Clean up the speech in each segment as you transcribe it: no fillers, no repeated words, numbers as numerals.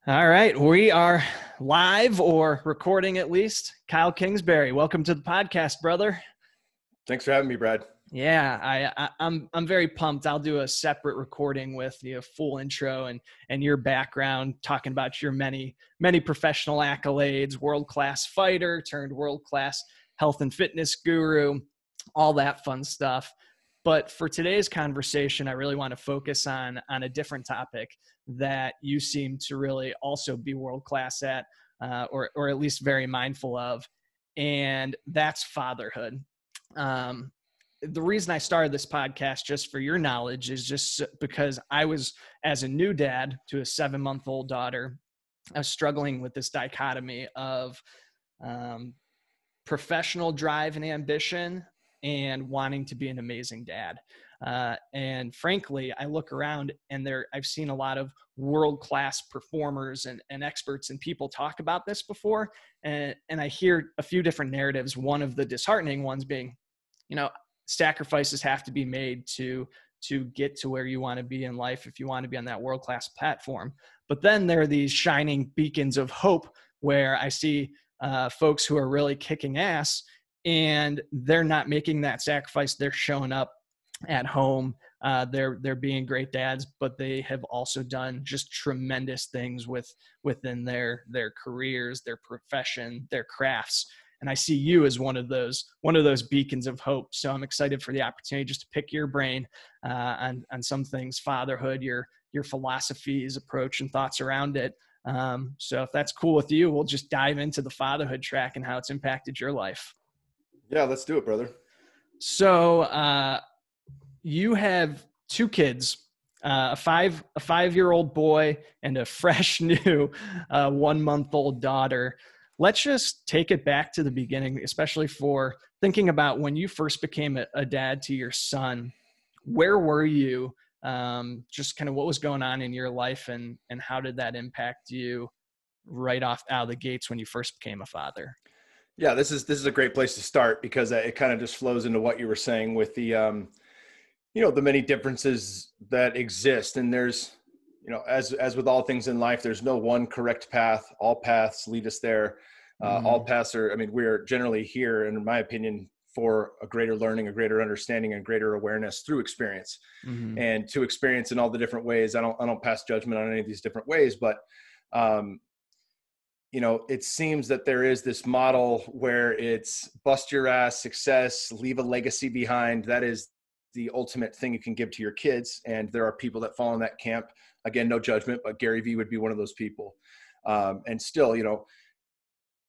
All right, we are live or recording at least. Kyle Kingsbury, welcome to the podcast, brother. Thanks for having me, Brad. Yeah, I'm very pumped. I'll do a separate recording with the full intro and your background, talking about your many professional accolades, world-class fighter turned world-class health and fitness guru, all that fun stuff. But for today's conversation, I really want to focus on a different topic that you seem to really also be world-class at, or at least very mindful of, and that's fatherhood. The reason I started this podcast, just for your knowledge, is just because I was, as a new dad to a 7-month-old daughter, I was struggling with this dichotomy of professional drive and ambition and wanting to be an amazing dad. And frankly, I look around and I've seen a lot of world-class performers and experts and people talk about this before. And I hear a few different narratives. One of the disheartening ones being, sacrifices have to be made to get to where you want to be in life if you want to be on that world-class platform. But then there are these shining beacons of hope where I see folks who are really kicking ass and they're not making that sacrifice. They're showing up at home. They're being great dads, but they have also done just tremendous things within their careers, their profession, their crafts. And I see you as one of those beacons of hope. So I'm excited for the opportunity just to pick your brain on some things, fatherhood, your philosophies, approach, and thoughts around it. So if that's cool with you, we'll just dive into the fatherhood track and how it's impacted your life. Yeah, let's do it, brother. So you have 2 kids, a 5-year-old boy and a fresh new 1-month-old daughter. Let's just take it back to the beginning, especially for thinking about when you first became a dad to your son. Where were you? Just kind of what was going on in your life, and how did that impact you right out of the gates when you first became a father? Yeah, this is a great place to start because it kind of just flows into what you were saying with the the many differences that exist. And there's, as with all things in life, there's no one correct path. All paths lead us there. All paths are, we're generally here, in my opinion, for a greater learning, a greater understanding, and greater awareness through experience. Mm-hmm. And to experience in all the different ways. I don't pass judgment on any of these different ways, but it seems that there is this model where it's bust your ass, success, leave a legacy behind. That is the ultimate thing you can give to your kids. And there are people that fall in that camp. Again, no judgment, but Gary Vee would be one of those people. And still,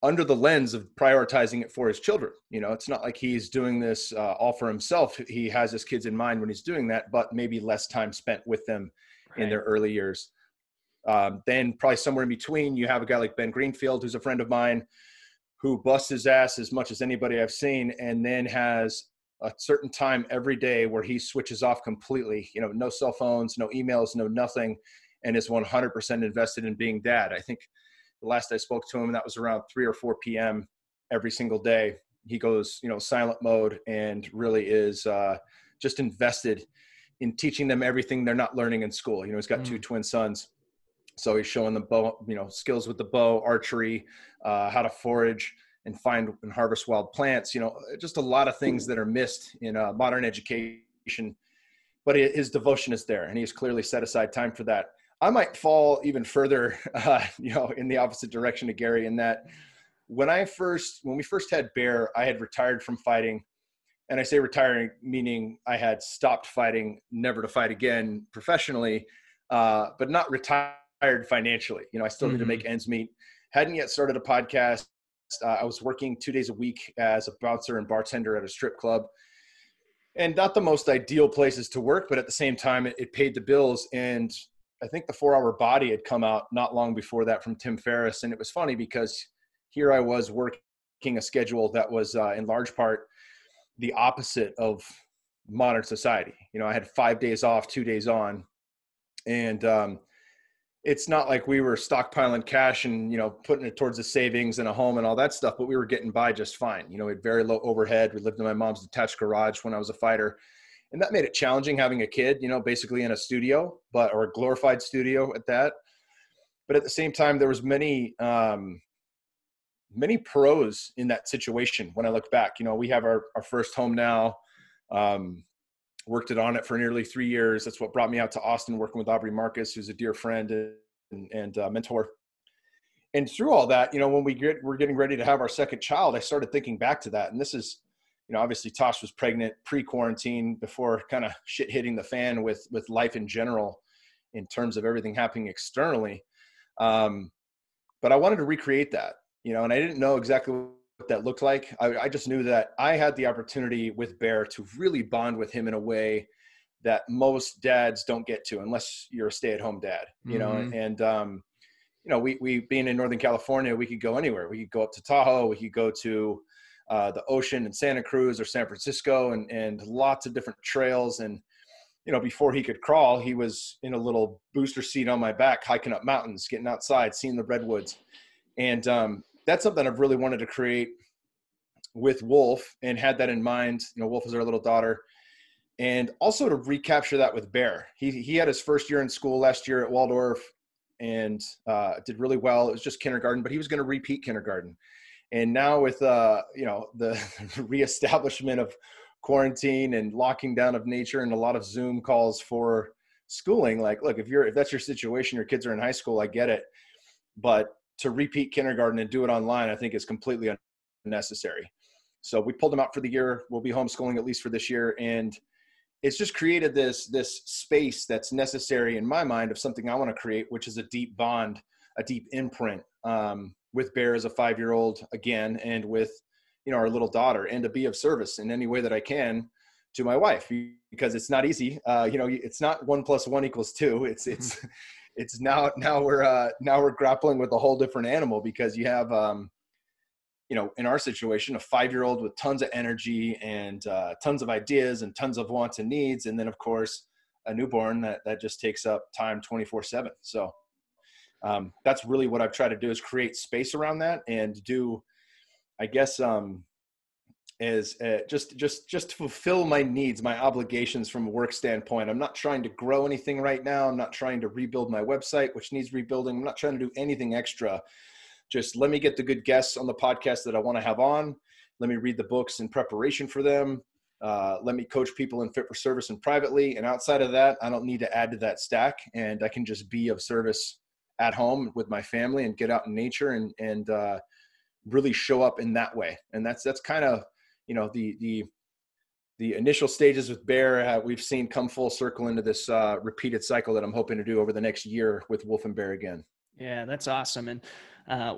under the lens of prioritizing it for his children, it's not like he's doing this all for himself. He has his kids in mind when he's doing that, but maybe less time spent with them in their early years. Then probably somewhere in between, you have a guy like Ben Greenfield, who's a friend of mine, who busts his ass as much as anybody I've seen, and then has a certain time every day where he switches off completely, no cell phones, no emails, no nothing, and is 100% invested in being dad. I think the last I spoke to him, that was around 3 or 4 p.m. every single day. He goes, silent mode, and really is just invested in teaching them everything they're not learning in school. He's got 2 twin sons. So he's showing them bow, skills with the bow, archery, how to forage and find and harvest wild plants, just a lot of things that are missed in modern education, but his devotion is there, and he's clearly set aside time for that. I might fall even further, in the opposite direction of Gary, in that when we first had Bear, I had retired from fighting. And I say retiring, meaning I had stopped fighting, never to fight again professionally, but not retired financially. I still need to make ends meet. Hadn't yet started a podcast. I was working 2 days a week as a bouncer and bartender at a strip club, and not the most ideal places to work, but at the same time, it paid the bills. And I think the 4-Hour Body had come out not long before that from Tim Ferriss. And it was funny because here I was working a schedule that was in large part the opposite of modern society. I had 5 days off, 2 days on. And it's not like we were stockpiling cash and, putting it towards the savings and a home and all that stuff, but we were getting by just fine. We had very low overhead. We lived in my mom's detached garage when I was a fighter. And that made it challenging having a kid, basically in a studio, or a glorified studio at that. But at the same time, there was many pros in that situation. When I look back, we have our first home now, worked at Onnit for nearly 3 years. That's what brought me out to Austin, working with Aubrey Marcus, who's a dear friend and mentor. And through all that, when we're getting ready to have our second child, I started thinking back to that. And this is, obviously Tosh was pregnant pre-quarantine, before kind of shit hitting the fan with life in general, in terms of everything happening externally. But I wanted to recreate that, and I didn't know exactly what that looked like. I just knew that I had the opportunity with Bear to really bond with him in a way that most dads don't get to, unless you're a stay-at-home dad, and we being in Northern California, we could go anywhere. We could go up to Tahoe. We could go to the ocean in Santa Cruz or San Francisco, and lots of different trails. And, before he could crawl, he was in a little booster seat on my back, hiking up mountains, getting outside, seeing the redwoods. And that's something I've really wanted to create with Wolf, and had that in mind. Wolf is our little daughter. And also to recapture that with Bear. He had his first year in school last year at Waldorf, and did really well. It was just kindergarten, but he was going to repeat kindergarten. And now with, the reestablishment of quarantine and locking down of nature and a lot of Zoom calls for schooling, like, look, if that's your situation, your kids are in high school, I get it. But to repeat kindergarten and do it online, I think is completely unnecessary. So we pulled him out for the year. We'll be homeschooling at least for this year. And it's just created this space that's necessary in my mind of something I want to create, which is a deep bond, a deep imprint, with Bear as a 5-year-old again, and with, our little daughter, and to be of service in any way that I can to my wife, because it's not easy. It's not 1 + 1 = 2. It's now we're grappling with a whole different animal, because you have, in our situation, a 5-year-old with tons of energy and tons of ideas and tons of wants and needs. And then of course, a newborn that just takes up time 24/7. So that's really what I've tried to do, is create space around that, and do, I guess, is just to fulfill my needs, my obligations from a work standpoint. I'm not trying to grow anything right now. I'm not trying to rebuild my website, which needs rebuilding. I'm not trying to do anything extra. Just let me get the good guests on the podcast that I want to have on. Let me read the books in preparation for them. Let me coach people in Fit for Service and privately. And outside of that, I don't need to add to that stack, and I can just be of service at home with my family and get out in nature and really show up in that way. And that's kind of, the initial stages with Bear, we've seen come full circle into this repeated cycle that I'm hoping to do over the next year with Wolf and Bear again. Yeah, that's awesome. And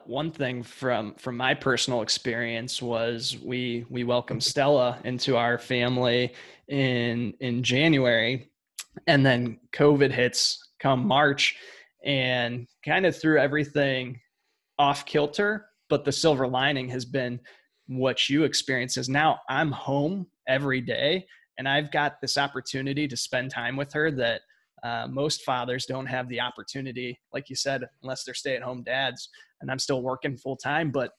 one thing from my personal experience was we welcomed Stella into our family in January, and then COVID hits come March and kind of threw everything off kilter. But the silver lining has been what you experience is now I'm home every day, and I've got this opportunity to spend time with her that most fathers don't have the opportunity, like you said, unless they're stay-at-home dads. And I'm still working full time, but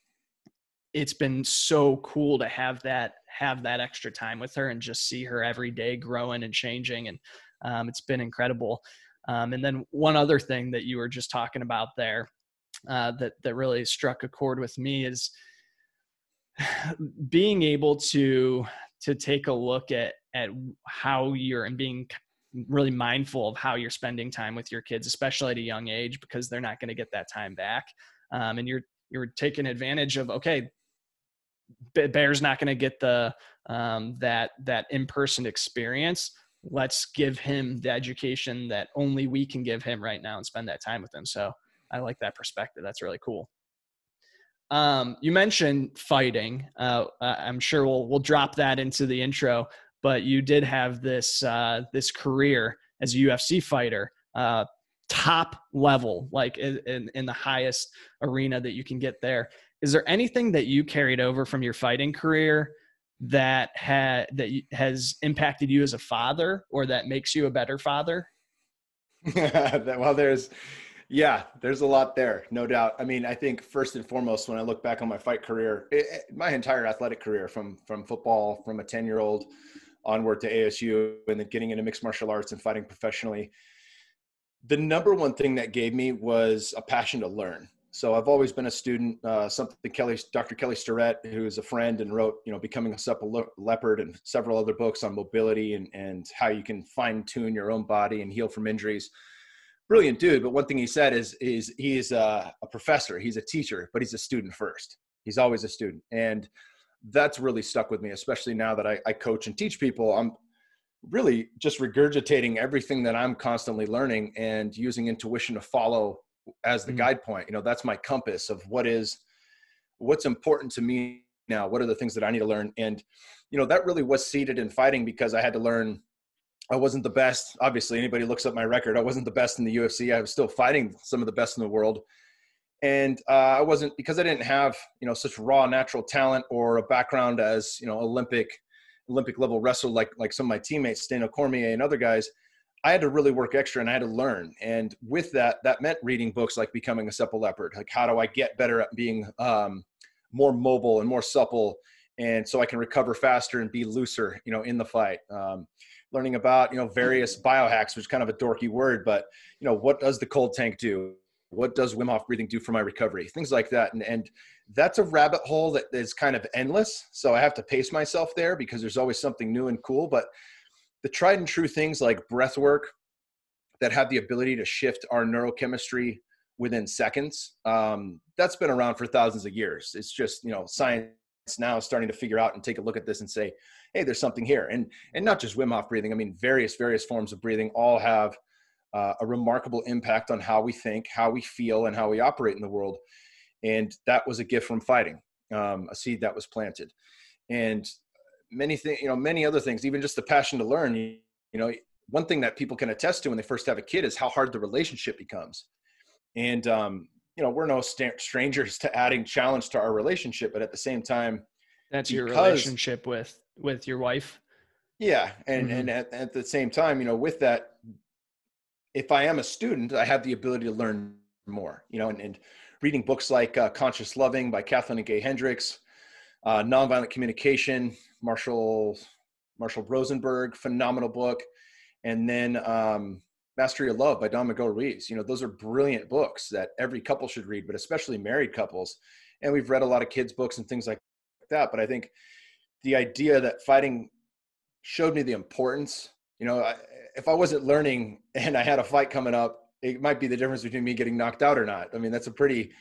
it's been so cool to have that extra time with her and just see her every day growing and changing. And it's been incredible. And then one other thing that you were just talking about there that really struck a chord with me is being able to take a look at how and being really mindful of how you're spending time with your kids, especially at a young age, because they're not going to get that time back. And you're taking advantage of, okay, Bear's not going to get the that in-person experience. Let's give him the education that only we can give him right now and spend that time with him. So I like that perspective. That's really cool. You mentioned fighting. I'm sure we'll drop that into the intro, but you did have this career as a UFC fighter, top level, like in the highest arena that you can get there. Is there anything that you carried over from your fighting career that has impacted you as a father, or that makes you a better father? Well, there's a lot there, no doubt. I mean, I think first and foremost, when I look back on my fight career, my entire athletic career, from football, from a 10-year-old onward to ASU, and then getting into mixed martial arts and fighting professionally, The number one thing that gave me was a passion to learn. So I've always been a student, Dr. Kelly Starrett, who's a friend and wrote, Becoming a Supple Leopard and several other books on mobility and how you can fine tune your own body and heal from injuries. Brilliant dude. But one thing he said is he is a professor, he's a teacher, but he's a student first. He's always a student. And that's really stuck with me, especially now that I coach and teach people. I'm really just regurgitating everything that I'm constantly learning and using intuition to follow as the guide point. That's my compass of what's important to me now. What are the things that I need to learn? And, that really was seeded in fighting, because I had to learn. I wasn't the best. Obviously, anybody looks up my record, I wasn't the best in the UFC. I was still fighting some of the best in the world. And I wasn't, because I didn't have, such raw natural talent or a background as, Olympic level wrestler, like some of my teammates, Daniel Cormier and other guys. I had to really work extra and I had to learn. And with that meant reading books like Becoming a Supple Leopard. Like, how do I get better at being more mobile and more supple, and so I can recover faster and be looser, in the fight. Learning about, various biohacks, which is kind of a dorky word, but, what does the cold tank do? What does Wim Hof breathing do for my recovery? Things like that. And that's a rabbit hole that is kind of endless. So I have to pace myself there, because there's always something new and cool. But the tried and true things like breath work that have the ability to shift our neurochemistry within seconds, that's been around for thousands of years. It's just, science now starting to figure out and take a look at this and say, hey, there's something here. And not just Wim Hof breathing. I mean, various forms of breathing all have a remarkable impact on how we think, how we feel, and how we operate in the world. And that was a gift from fighting, a seed that was planted. And many other things, even just the passion to learn. One thing that people can attest to when they first have a kid is how hard the relationship becomes. And we're no strangers to adding challenge to our relationship, but at the same time, that's your relationship with your wife. Yeah, and at the same time, with that, if I am a student, I have the ability to learn more, and reading books like Conscious Loving by Kathleen and Gay Hendricks, Nonviolent Communication, Marshall Rosenberg, phenomenal book. And then Mastery of Love by Don Miguel Ruiz. Those are brilliant books that every couple should read, but especially married couples. And we've read a lot of kids' books and things like that. But I think the idea that fighting showed me the importance, if I wasn't learning and I had a fight coming up, it might be the difference between me getting knocked out or not. I mean, that's a pretty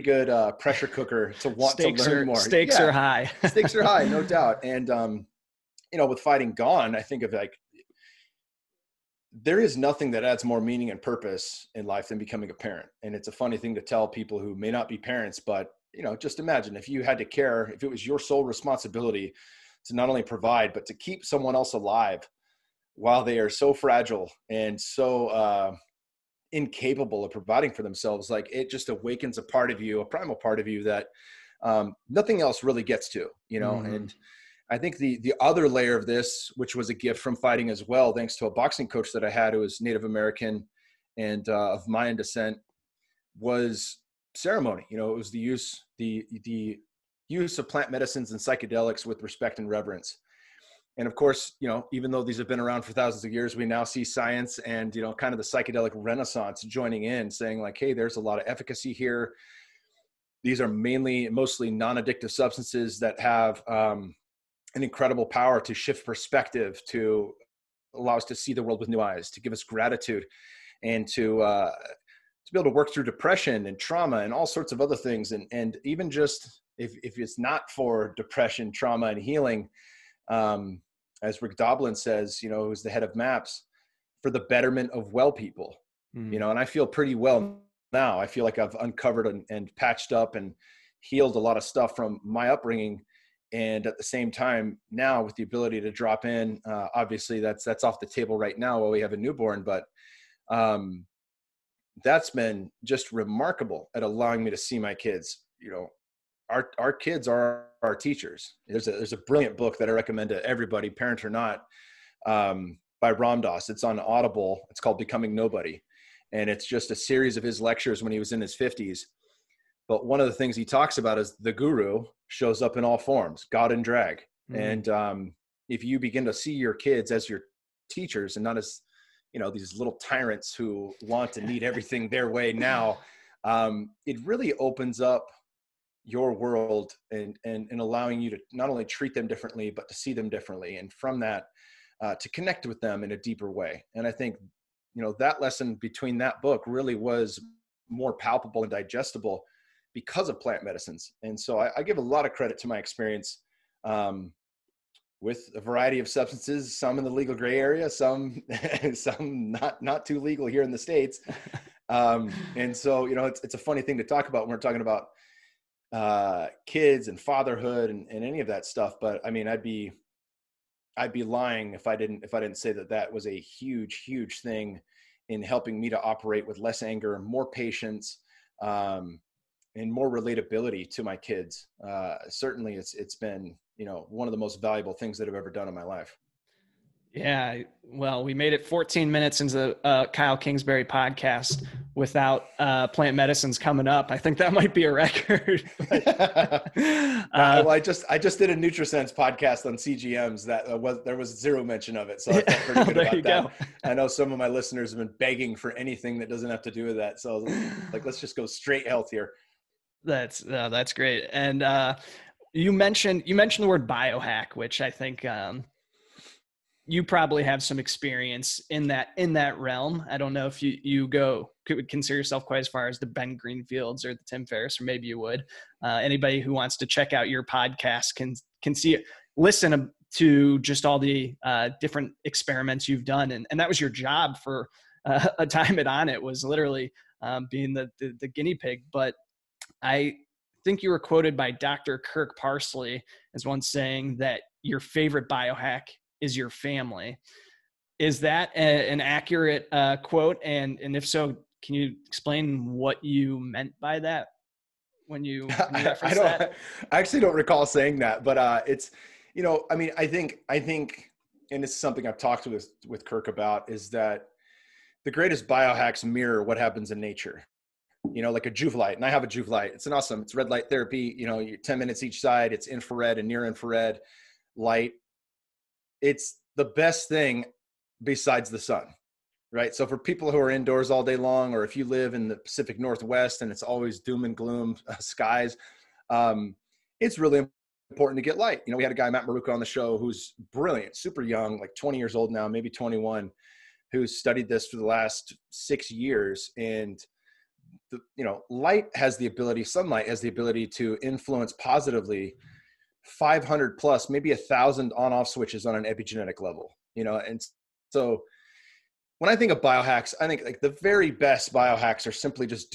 good pressure cooker to want to learn more. Stakes are high. Stakes are high, no doubt. And, with fighting gone, I think of there is nothing that adds more meaning and purpose in life than becoming a parent. And it's a funny thing to tell people who may not be parents, but, just imagine if you had to care, if it was your sole responsibility to not only provide, but to keep someone else alive while they are so fragile and so incapable of providing for themselves. Like, it just awakens a part of you, a primal part of you that nothing else really gets to, and I think the other layer of this, which was a gift from fighting as well, thanks to a boxing coach that I had who was Native American and of Mayan descent, was ceremony. It was the use of plant medicines and psychedelics with respect and reverence. And of course, even though these have been around for thousands of years, we now see science and, kind of the psychedelic renaissance joining in, saying like, hey, there's a lot of efficacy here. These are mostly non-addictive substances that have an incredible power to shift perspective, to allow us to see the world with new eyes, to give us gratitude, and to be able to work through depression and trauma and all sorts of other things. And even just if it's not for depression, trauma, and healing, as Rick Doblin says, who's the head of MAPS, for the betterment of well people, and I feel pretty well now. I feel like I've uncovered and patched up and healed a lot of stuff from my upbringing. And at the same time, now with the ability to drop in, obviously that's off the table right now while we have a newborn, but that's been just remarkable at allowing me to see my kids. Our kids are our teachers. There's a brilliant book that I recommend to everybody, parent or not, by Ram Dass. It's on Audible. It's called Becoming Nobody. And it's just a series of his lectures when he was in his 50s. But one of the things he talks about is the guru shows up in all forms, God and drag. And if you begin to see your kids as your teachers and not as these little tyrants who want to need everything their way now, it really opens up your world and allowing you to not only treat them differently, but to see them differently. And from that, to connect with them in a deeper way. And I think, that lesson between that book really was more palpable and digestible because of plant medicines. And so I give a lot of credit to my experience with a variety of substances, some in the legal gray area, some not too legal here in the States. And so, it's a funny thing to talk about when we're talking about kids and fatherhood and any of that stuff. But I mean, I'd be lying if I didn't say that was a huge thing in helping me to operate with less anger, more patience, and more relatability to my kids. Certainly it's been, one of the most valuable things that I've ever done in my life. Yeah. Well, we made it 14 minutes into Kyle Kingsbury podcast without plant medicines coming up. I think that might be a record. Well, I just did a NutriSense podcast on CGMs there was zero mention of it. So I felt pretty good about that. Go. I know some of my listeners have been begging for anything that doesn't have to do with that. So let's just go straight health here. That's great. And you mentioned the word biohack, which I think you probably have some experience in that realm. I don't know if you could consider yourself quite as far as the Ben Greenfields or the Tim Ferriss, or maybe you would. Anybody who wants to check out your podcast can listen to just all the different experiments you've done. And that was your job for a time at Onnit, was literally being the guinea pig. But I think you were quoted by Dr. Kirk Parsley as once saying that your favorite biohack is your family. Is that an accurate quote? And if so, can you explain what you meant by that when you referenced that? I actually don't recall saying that, but it's, I mean, I think, and this is something I've talked with Kirk about, is that the greatest biohacks mirror what happens in nature. Like a Juve light, and I have a Juve light. It's it's red light therapy. You're 10 minutes each side. It's infrared and near infrared light. It's the best thing besides the sun, right? So for people who are indoors all day long, or if you live in the Pacific Northwest and it's always doom and gloom skies, it's really important to get light. We had a guy, Matt Maruca, on the show who's brilliant, super young, like 20 years old now, maybe 21, who's studied this for the last 6 years. And sunlight has the ability to influence positively 500 plus, maybe 1,000 on-off switches on an epigenetic level, and so when I think of biohacks, I think like the very best biohacks are simply just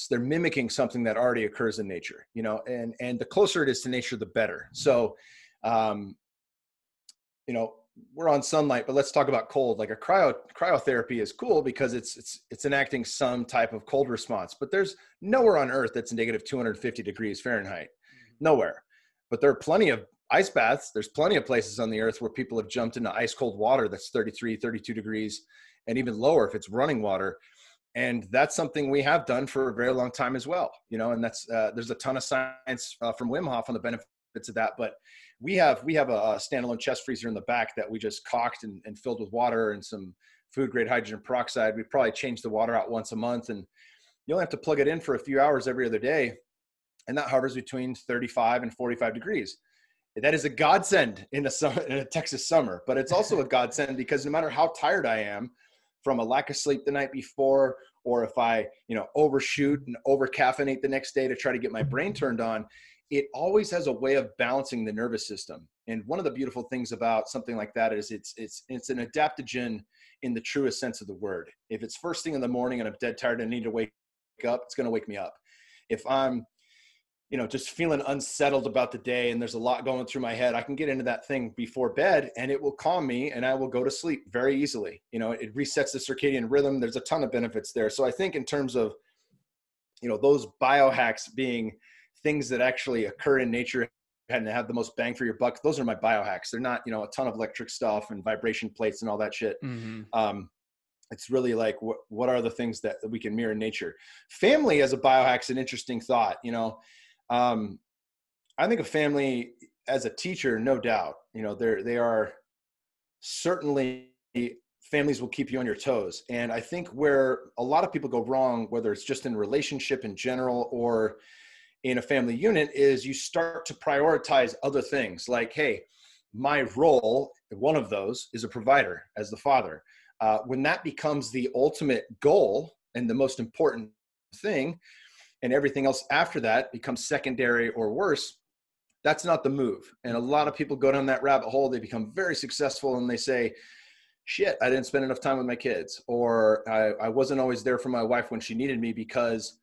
they're mimicking something that already occurs in nature, and the closer it is to nature, the better. So, we're on sunlight, but let's talk about cold. Like a cryotherapy is cool because it's enacting some type of cold response, but there's nowhere on earth that's negative 250 degrees Fahrenheit, nowhere. But there are plenty of ice baths. There's plenty of places on the earth where people have jumped into ice cold water that's 33, 32 degrees and even lower if it's running water. And that's something we have done for a very long time as well, and that's, there's a ton of science from Wim Hof on the benefits of that. But we have a standalone chest freezer in the back that we just caulked and filled with water and some food grade hydrogen peroxide. We probably change the water out once a month, and you only have to plug it in for a few hours every other day. And that hovers between 35 and 45 degrees. That is a godsend in a Texas summer, but it's also a godsend because no matter how tired I am from a lack of sleep the night before, or if I, overshoot and over caffeinate the next day to try to get my brain turned on, it always has a way of balancing the nervous system. And one of the beautiful things about something like that is it's an adaptogen in the truest sense of the word. If it's first thing in the morning and I'm dead tired and I need to wake up, it's going to wake me up. If I'm, just feeling unsettled about the day and there's a lot going through my head, I can get into that thing before bed and it will calm me and I will go to sleep very easily. It resets the circadian rhythm. There's a ton of benefits there. So I think in terms of, those biohacks being things that actually occur in nature and have the most bang for your buck, those are my biohacks. They're not, a ton of electric stuff and vibration plates and all that shit. Mm-hmm. It's really like, what are the things that we can mirror in nature? Family as a biohack is an interesting thought. I think a family as a teacher, no doubt, they are certainly families will keep you on your toes. And I think where a lot of people go wrong, whether it's just in a relationship in general or in a family unit, is you start to prioritize other things like, hey, my role, one of those is a provider as the father. When that becomes the ultimate goal and the most important thing, and everything else after that becomes secondary or worse, that's not the move. And a lot of people go down that rabbit hole. They become very successful and they say, shit, I didn't spend enough time with my kids, or I wasn't always there for my wife when she needed me because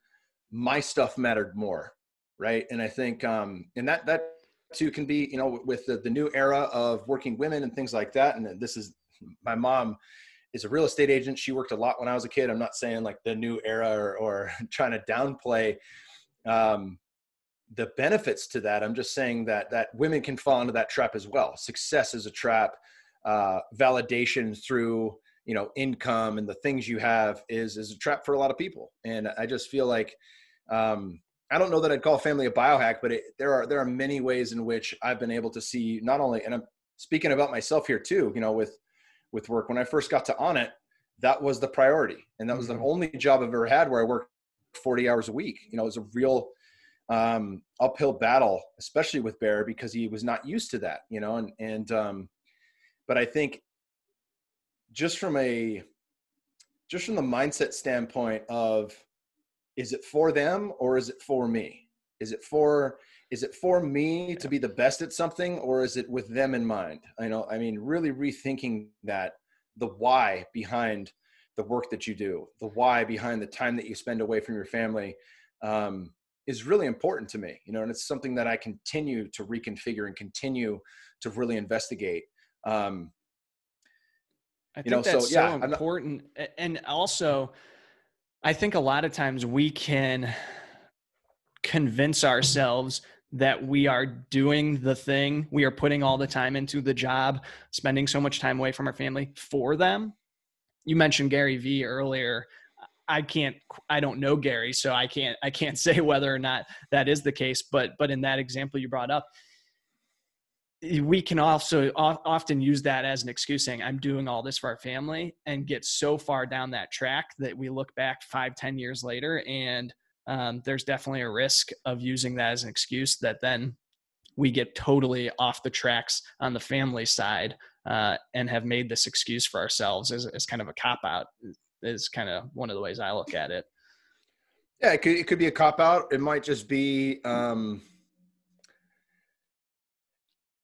my stuff mattered more. Right. And I think, and that too can be, you know, with the new era of working women and things like that. And this is, my mom is a real estate agent. She worked a lot when I was a kid. I'm not saying like the new era or trying to downplay the benefits to that. I'm just saying that women can fall into that trap as well. Success is a trap. Validation through, you know, income and the things you have is a trap for a lot of people. And I just feel like, I don't know that I'd call family a biohack, but there are many ways in which I've been able to see not only, and I'm speaking about myself here too, you know, with work. When I first got to Onnit, that was the priority. And that was the only job I've ever had where I worked 40 hours a week. You know, it was a real uphill battle, especially with Bear, because he was not used to that, you know, but I think just from the mindset standpoint of, is it for them or is it for me? Is it for me to be the best at something, or is it with them in mind? I mean, really rethinking that, the why behind the work that you do, the why behind the time that you spend away from your family, is really important to me, you know, and it's something that I continue to reconfigure and continue to really investigate. I think that's so important. And also, I think a lot of times we can convince ourselves that we are doing the thing, we are putting all the time into the job, spending so much time away from our family for them. You mentioned Gary Vee earlier. I don't know Gary, so I can't say whether or not that is the case, but in that example you brought up, we can also often use that as an excuse, saying I'm doing all this for our family, and get so far down that track that we look back 5-10 years later, and there's definitely a risk of using that as an excuse that then we get totally off the tracks on the family side, and have made this excuse for ourselves as kind of a cop-out, is kind of one of the ways I look at it. Yeah, it could be a cop-out. It might just be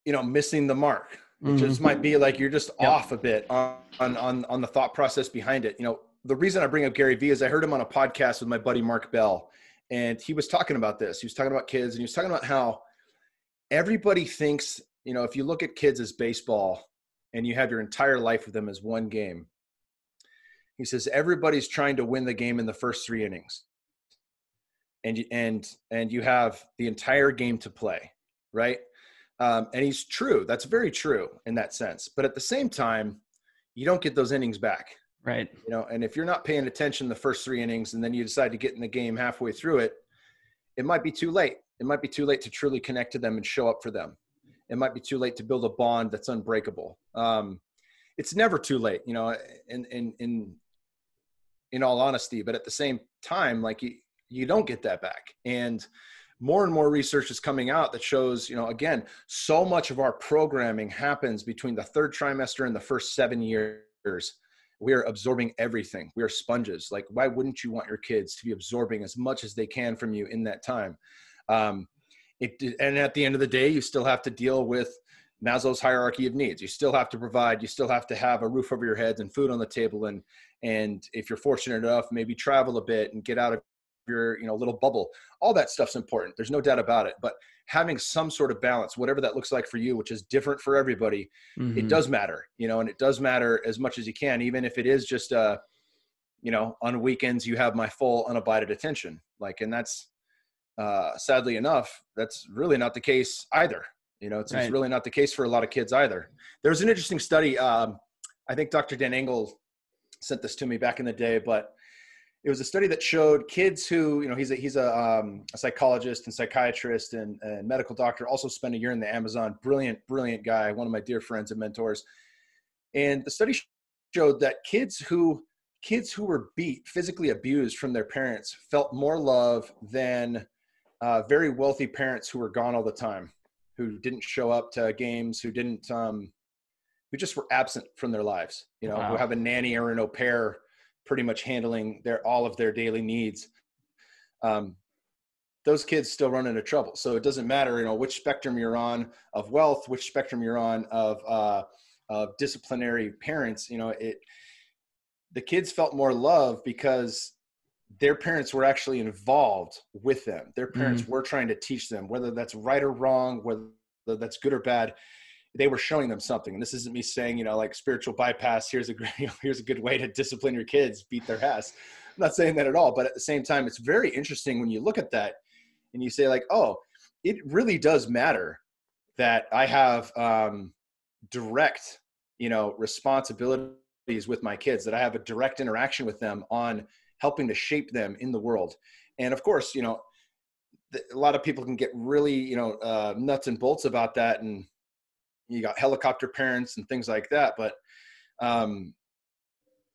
you know, missing the mark. It just might be like you're just off a bit on the thought process behind it. You know, the reason I bring up Gary Vee is I heard him on a podcast with my buddy Mark Bell, and he was talking about this. He was talking about kids, and he was talking about how everybody thinks, you know, if you look at kids as baseball and you have your entire life with them as one game, he says everybody's trying to win the game in the first 3 innings, and you have the entire game to play, right? And he's true. That's very true in that sense. But at the same time, you don't get those innings back. Right. You know, and if you're not paying attention the first 3 innings and then you decide to get in the game halfway through it, it might be too late. It might be too late to truly connect to them and show up for them. It might be too late to build a bond that's unbreakable. It's never too late, you know, in all honesty, but at the same time, like you don't get that back. And more research is coming out that shows, you know, again, so much of our programming happens between the 3rd trimester and the first 7 years. We are absorbing everything. We are sponges. Like, why wouldn't you want your kids to be absorbing as much as they can from you in that time? And at the end of the day, you still have to deal with Maslow's hierarchy of needs. You still have to provide, you still have to have a roof over your heads and food on the table. And if you're fortunate enough, maybe travel a bit and get out of your, you know, little bubble. All that stuff's important. There's no doubt about it. But having some sort of balance, whatever that looks like for you, which is different for everybody, it does matter, you know, and it does matter as much as you can, even if it is just, you know, on weekends, you have my full unabided attention. Like, and that's, sadly enough, that's really not the case either. You know, it's really not the case for a lot of kids either. There's an interesting study. I think Dr. Dan Engel sent this to me back in the day, but it was a study that showed kids who, you know, he's a psychologist and psychiatrist and medical doctor, also spent a year in the Amazon, brilliant guy, one of my dear friends and mentors. And the study showed that kids who were physically abused from their parents felt more love than very wealthy parents who were gone all the time, who didn't show up to games, who just were absent from their lives, who Wow. have a nanny or an au pair pretty much handling all of their daily needs. Those kids still run into trouble. So it doesn't matter, which spectrum you're on of wealth, which spectrum you're on of disciplinary parents. The kids felt more love because their parents were actually involved with them. Their parents were trying to teach them, whether that's right or wrong, whether that's good or bad. They were showing them something. And this isn't me saying, like spiritual bypass, here's a good way to discipline your kids, beat their ass. I'm not saying that at all. But at the same time, it's very interesting when you look at that and you say like, oh, it really does matter that I have direct, responsibilities with my kids, that I have a direct interaction with them on helping to shape them in the world. And of course, a lot of people can get really, nuts and bolts about that. And you got helicopter parents and things like that. But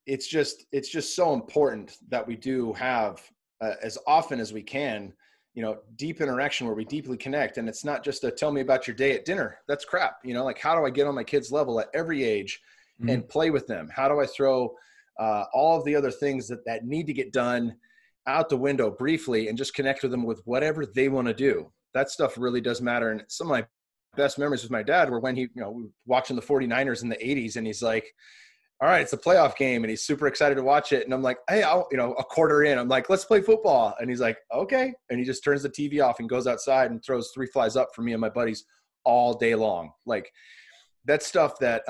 it's just so important that we do have as often as we can, deep interaction where we deeply connect. And it's not just a tell me about your day at dinner. That's crap. Like, how do I get on my kids' level at every age and play with them? How do I throw all of the other things that need to get done out the window briefly and just connect with them with whatever they want to do? That stuff really does matter. And some of my best memories with my dad were when we were watching the 49ers in the 80s, and he's like, all right, it's a playoff game, and he's super excited to watch it. And I'm like, hey, a quarter in, I'm like, let's play football. And he's like, okay. And he just turns the TV off and goes outside and throws 3 flies up for me and my buddies all day long. Like, that's stuff that,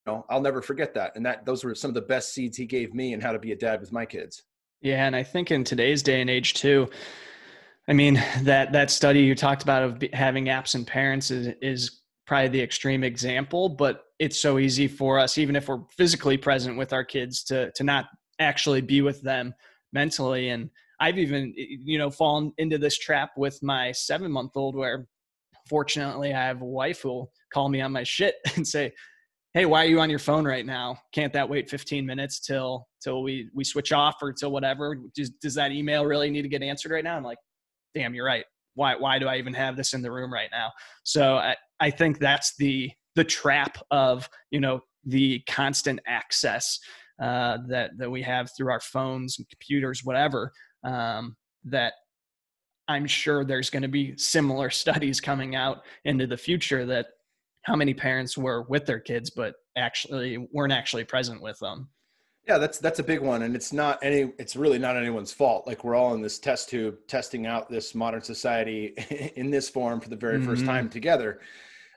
I'll never forget that. And those were some of the best seeds he gave me in how to be a dad with my kids. Yeah. And I think in today's day and age too, I mean, that study you talked about of having absent parents is probably the extreme example, but it's so easy for us, even if we're physically present with our kids, to not actually be with them mentally. And I've even, fallen into this trap with my 7-month-old, where fortunately I have a wife who will call me on my shit and say, hey, why are you on your phone right now? Can't that wait 15 minutes till we switch off or till whatever? Does that email really need to get answered right now? I'm like, damn, you're right. Why do I even have this in the room right now? So I think that's the trap of, the constant access that we have through our phones and computers, whatever, that I'm sure there's going to be similar studies coming out into the future that how many parents were with their kids, but weren't actually present with them. Yeah, that's a big one. And it's really not anyone's fault. Like, we're all in this test tube testing out this modern society in this form for the very first time together.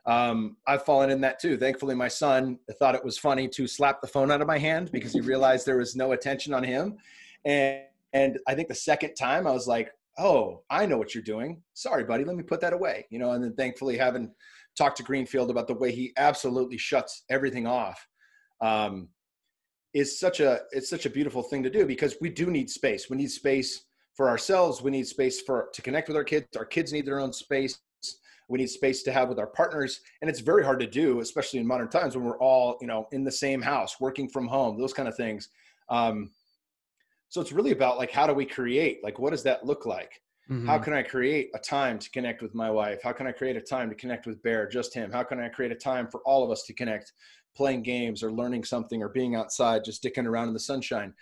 I've fallen in that too. Thankfully, my son thought it was funny to slap the phone out of my hand because he realized there was no attention on him. And I think the second time I was like, oh, I know what you're doing. Sorry, buddy. Let me put that away. And then thankfully, having talked to Greenfield about the way he absolutely shuts everything off, it's such a beautiful thing to do, because we do need space. We need space for ourselves. We need space to connect with our kids. Our kids need their own space. We need space to have with our partners. And it's very hard to do, especially in modern times when we're all, in the same house, working from home, those kind of things. So it's really about like, how do we create, like, what does that look like? How can I create a time to connect with my wife? How can I create a time to connect with Bear, just him? How can I create a time for all of us to connect, playing games or learning something or being outside, just dicking around in the sunshine?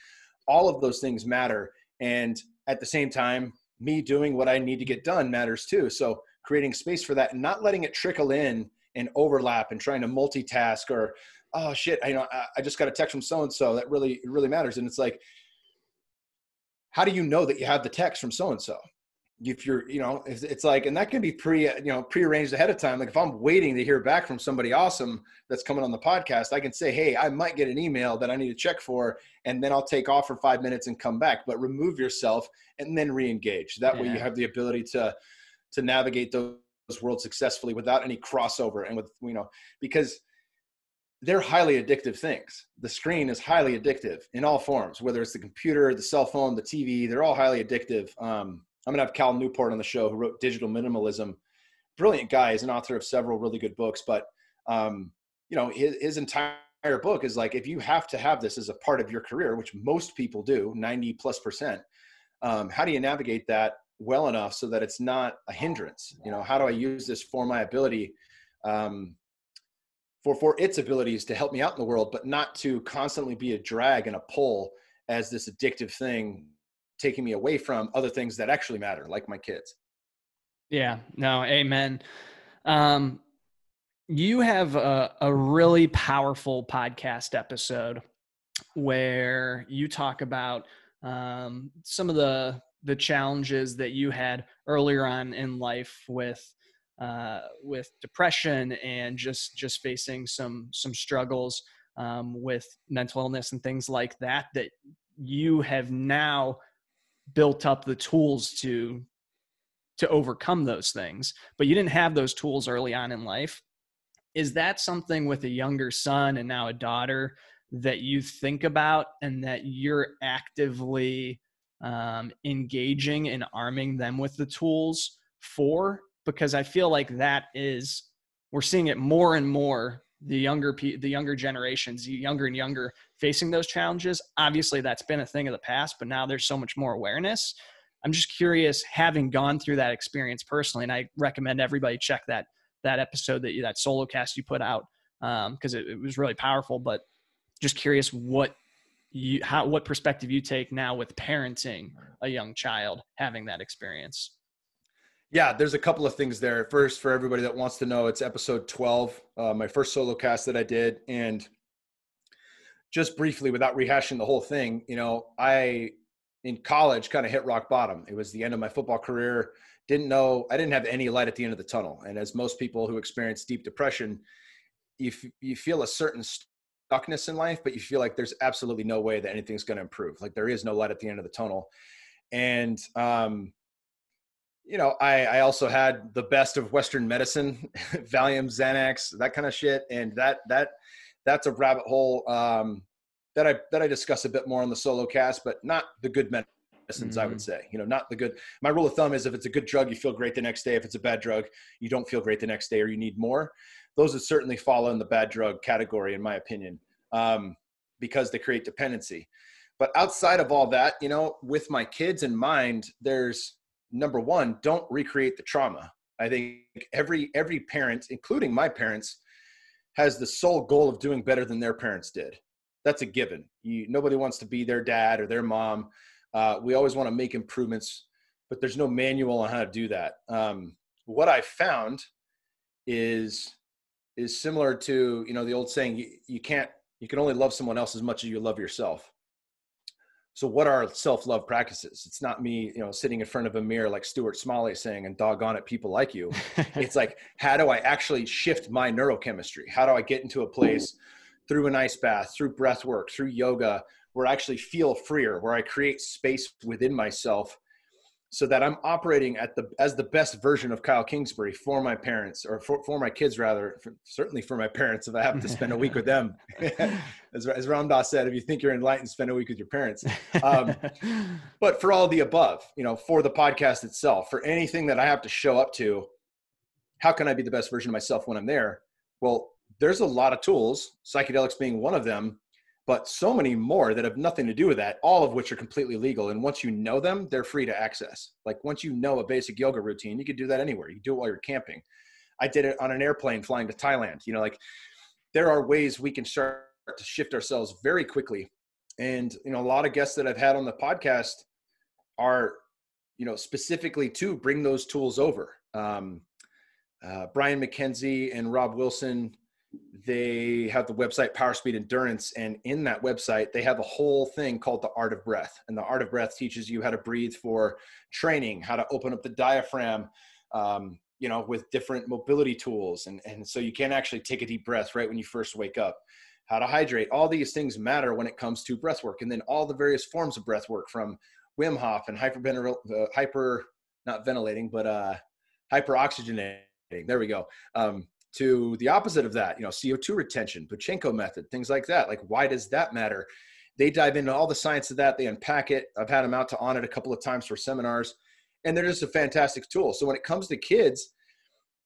All of those things matter. And at the same time, me doing what I need to get done matters too. So creating space for that and not letting it trickle in and overlap and trying to multitask, or, oh shit, I just got a text from so-and-so that really matters. And it's like, how do you know that you have the text from so-and-so? If you're, it's like, and that can be prearranged ahead of time. Like, if I'm waiting to hear back from somebody awesome that's coming on the podcast, I can say, hey, I might get an email that I need to check for, and then I'll take off for 5 minutes and come back. But remove yourself and then re-engage. That way you have the ability to navigate those worlds successfully without any crossover. And with, because they're highly addictive things. The screen is highly addictive in all forms, whether it's the computer, the cell phone, the TV, they're all highly addictive. I'm going to have Cal Newport on the show, who wrote Digital Minimalism. Brilliant guy. He's an author of several really good books, but his entire entire book is like, if you have to have this as a part of your career, which most people do, 90+%, how do you navigate that well enough so that it's not a hindrance? You know, how do I use this for my ability, for its abilities to help me out in the world, but not to constantly be a drag and a pull as this addictive thing, taking me away from other things that actually matter, like my kids. Yeah, no, amen. You have a really powerful podcast episode where you talk about some of the challenges that you had earlier on in life with depression and just facing some struggles with mental illness and things like that, that you have now built up the tools to overcome those things, but you didn't have those tools early on in life. Is that something with a younger son and now a daughter that you think about and that you're actively engaging and arming them with the tools for? Because I feel like we're seeing it more and more, the younger generations, younger and younger, facing those challenges. Obviously that's been a thing of the past, but now there's so much more awareness. I'm just curious, having gone through that experience personally, and I recommend everybody check that episode, that solo cast you put out, because it was really powerful. But just curious what perspective you take now with parenting a young child, having that experience. Yeah, there's a couple of things there. First, for everybody that wants to know, it's episode 12, my first solo cast that I did. And just briefly, without rehashing the whole thing, you know, I, in college, kind of hit rock bottom. It was the end of my football career. I didn't have any light at the end of the tunnel. And as most people who experience deep depression, you feel a certain stuckness in life, but you feel like there's absolutely no way that anything's going to improve. Like there is no light at the end of the tunnel. And, you know, I also had the best of Western medicine, Valium, Xanax, that kind of shit. And that's a rabbit hole that I discuss a bit more on the solo cast, but not the good medicines, I would say. You know, not the good. My rule of thumb is if it's a good drug, you feel great the next day. If it's a bad drug, you don't feel great the next day, or you need more. Those would certainly fall in the bad drug category, in my opinion, because they create dependency. But outside of all that, you know, with my kids in mind, there's, number one, don't recreate the trauma. I think every parent, including my parents, has the sole goal of doing better than their parents did. That's a given. Nobody wants to be their dad or their mom. We always want to make improvements, but there's no manual on how to do that. What I found is similar to, you know, the old saying, you can only love someone else as much as you love yourself. So what are self-love practices? It's not me, you know, sitting in front of a mirror like Stuart Smalley saying, and doggone it, people like you. It's like, how do I actually shift my neurochemistry? How do I get into a place through an ice bath, through breath work, through yoga, where I actually feel freer, where I create space within myself so that I'm operating as the best version of Kyle Kingsbury for my parents, or for my kids rather, certainly for my parents if I have to spend a week with them. as Ram Dass said, if you think you're enlightened, spend a week with your parents. But for all the above, you know, for the podcast itself, for anything that I have to show up to, how can I be the best version of myself when I'm there? Well, there's a lot of tools, psychedelics being one of them, but so many more that have nothing to do with that, all of which are completely legal. And once you know them, they're free to access. Like once you know a basic yoga routine, you could do that anywhere. You can do it while you're camping. I did it on an airplane flying to Thailand. You know, like there are ways we can start to shift ourselves very quickly. And, you know, a lot of guests that I've had on the podcast are, you know, specifically to bring those tools over. Brian McKenzie and Rob Wilson, they have the website Power Speed Endurance. And in that website, they have a whole thing called the Art of Breath. And the Art of Breath teaches you how to breathe for training, how to open up the diaphragm, you know, with different mobility tools. And so you can actually take a deep breath right when you first wake up, how to hydrate. All these things matter when it comes to breath work. And then all the various forms of breath work, from Wim Hof and hyperoxygenating. There we go. To the opposite of that, you know, CO2 retention, Pachenko method, things like that. Like, why does that matter? They dive into all the science of that. They unpack it. I've had them out to Onnit a couple of times for seminars, and they're just a fantastic tool. So when it comes to kids,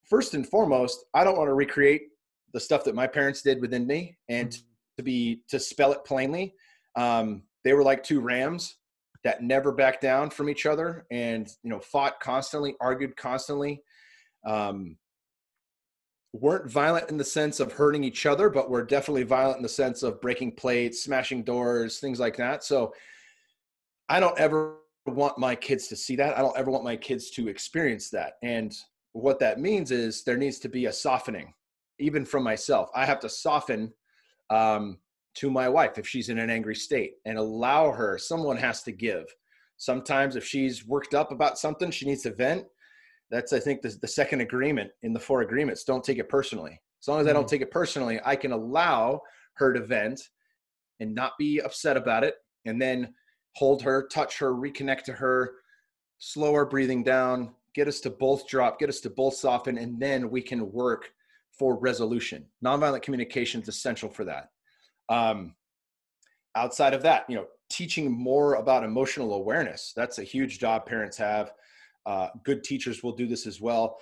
first and foremost, I don't want to recreate the stuff that my parents did within me. And to spell it plainly, they were like two rams that never backed down from each other and, fought constantly, argued constantly, weren't violent in the sense of hurting each other, but were definitely violent in the sense of breaking plates, smashing doors, things like that. So I don't ever want my kids to see that. I don't ever want my kids to experience that. And what that means is there needs to be a softening, even from myself. I have to soften to my wife if she's in an angry state and allow her. Someone has to give. Sometimes if she's worked up about something, she needs to vent. That's, I think, the second agreement in the 4 agreements. Don't take it personally. As long as I don't take it personally, I can allow her to vent and not be upset about it, and then hold her, touch her, reconnect to her, slow our breathing down, get us to both drop, get us to both soften, and then we can work for resolution. Nonviolent communication is essential for that. Outside of that, teaching more about emotional awareness. That's a huge job parents have. Good teachers will do this as well.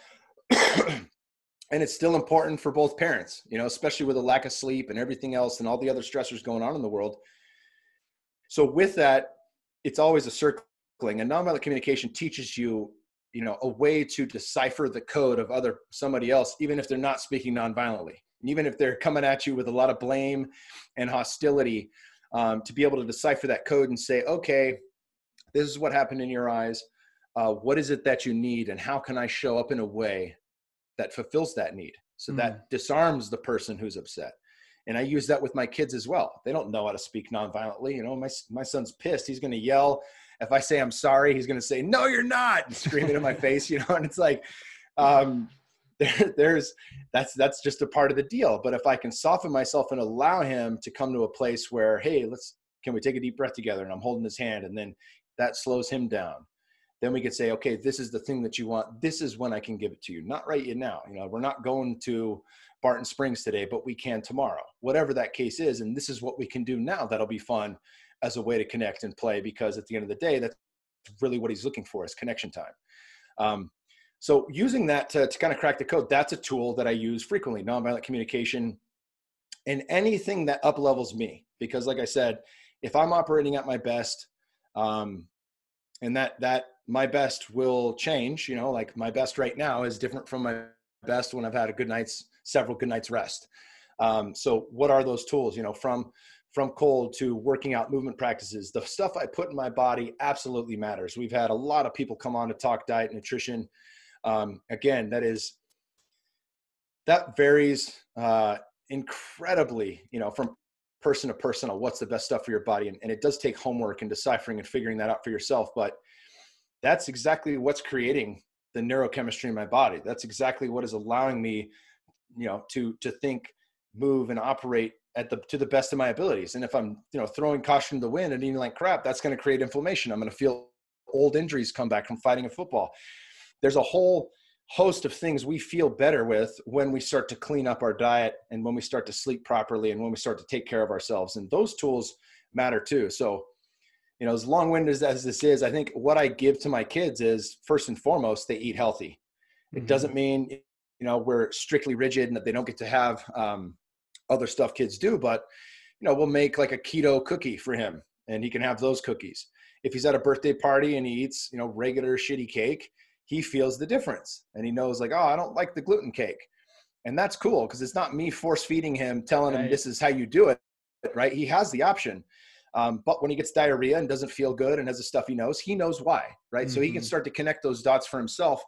And it's still important for both parents, especially with a lack of sleep and everything else and all the other stressors going on in the world. So with that, it's always a circling, and nonviolent communication teaches you, a way to decipher the code of somebody else, even if they're not speaking nonviolently, and even if they're coming at you with a lot of blame and hostility, to be able to decipher that code and say, okay, this is what happened in your eyes. What is it that you need, and how can I show up in a way that fulfills that need? So that disarms the person who's upset. And I use that with my kids as well. They don't know how to speak nonviolently. My son's pissed. He's going to yell. If I say I'm sorry, he's going to say, no, you're not, and scream it in my face, and it's like, that's just a part of the deal. But if I can soften myself and allow him to come to a place where, hey, can we take a deep breath together? And I'm holding his hand, and then that slows him down. Then we could say, okay, this is the thing that you want. This is when I can give it to you. Not right now. We're not going to Barton Springs today, but we can tomorrow, whatever that case is. And this is what we can do now. That'll be fun as a way to connect and play, because at the end of the day, that's really what he's looking for, is connection time. So using that to kind of crack the code, that's a tool that I use frequently, nonviolent communication, and anything that up levels me. Because like I said, if I'm operating at my best, and that my best will change, like my best right now is different from my best when I've had several good nights rest. So what are those tools? From cold to working out, movement practices, the stuff I put in my body absolutely matters. We've had a lot of people come on to talk diet and nutrition. Again, that varies incredibly, from person to person on what's the best stuff for your body. And it does take homework and deciphering and figuring that out for yourself. But that's exactly what's creating the neurochemistry in my body. That's exactly what is allowing me, to think, move, and operate to the best of my abilities. And if I'm, throwing caution to the wind and eating like crap, that's going to create inflammation. I'm going to feel old injuries come back from fighting a football. There's a whole host of things we feel better with when we start to clean up our diet, and when we start to sleep properly, and when we start to take care of ourselves. And those tools matter too. So, as long-winded as this is, I think what I give to my kids is, first and foremost, they eat healthy. It doesn't mean, we're strictly rigid and that they don't get to have other stuff kids do, but, we'll make like a keto cookie for him, and he can have those cookies. If he's at a birthday party and he eats, regular shitty cake, he feels the difference, and he knows like, oh, I don't like the gluten cake. And that's cool, because it's not me force feeding him, telling him this is how you do it, right? He has the option. But when he gets diarrhea and doesn't feel good and has the stuff he knows why, right? So he can start to connect those dots for himself.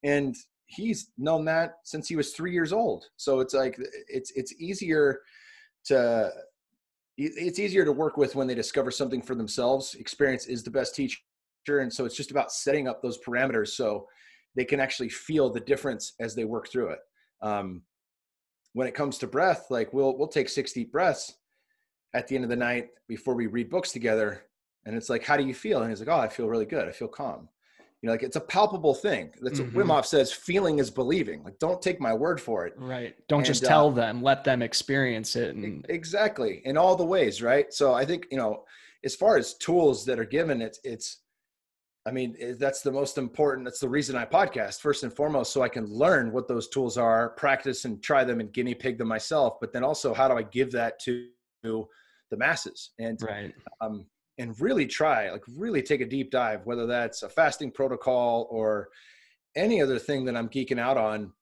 And he's known that since he was 3 years old. So it's like, it's easier to work with when they discover something for themselves. Experience is the best teacher. And so it's just about setting up those parameters so they can actually feel the difference as they work through it. When it comes to breath, like we'll take 6 deep breaths at the end of the night before we read books together. And it's like, how do you feel? And he's like, oh, I feel really good. I feel calm. Like it's a palpable thing. That's what Wim Hof says, feeling is believing. Like, don't take my word for it. Right. Don't just tell them, let them experience it. Exactly. In all the ways. Right. So I think, as far as tools that are given, that's the most important. That's the reason I podcast, first and foremost, so I can learn what those tools are, practice and try them and guinea pig them myself. But then also, how do I give that to the masses. Right. And really try, like really take a deep dive, whether that's a fasting protocol or any other thing that I'm geeking out on,